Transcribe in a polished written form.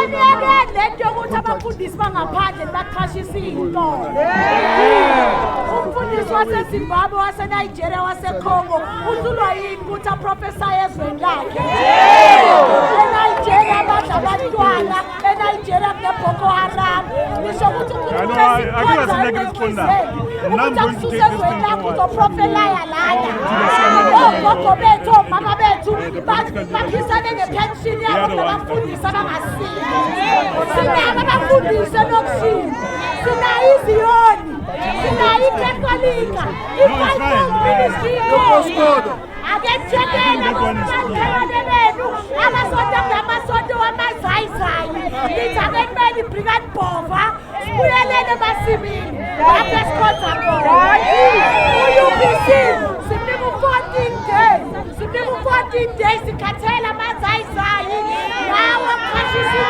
lento yokuthi abafundisi bangaphandle baqhashisa into. Umfundisi waseZimbabwe, waseNigeria, waseCongo usulwa yini ukuthi aprofesa ezweni lakhe. eNigeria abadla abantwana, eNigeria kuneBoko Haram. Nisho ukuthi ukususe ezweni lakho uzoprofelaya lana. Ogogo bethu, omama bethu bakhisane ngepension yabo ngabafundisi abangasiyo. Sinabo abafundisi enokushinda. Sinayo iZiyoni, sinayo iKatolika, i-Fivefold Ministry. Aketshekela abazalwane benu amasonto ngamasonto wamazayizayi. Nithi akenimeni Brigade Bova sibuyelele emasimini lapho esikhonza khona. U-UBC sinika u-14 days, sinika u-14 days sikhathela amazayizayi nawo qhashisa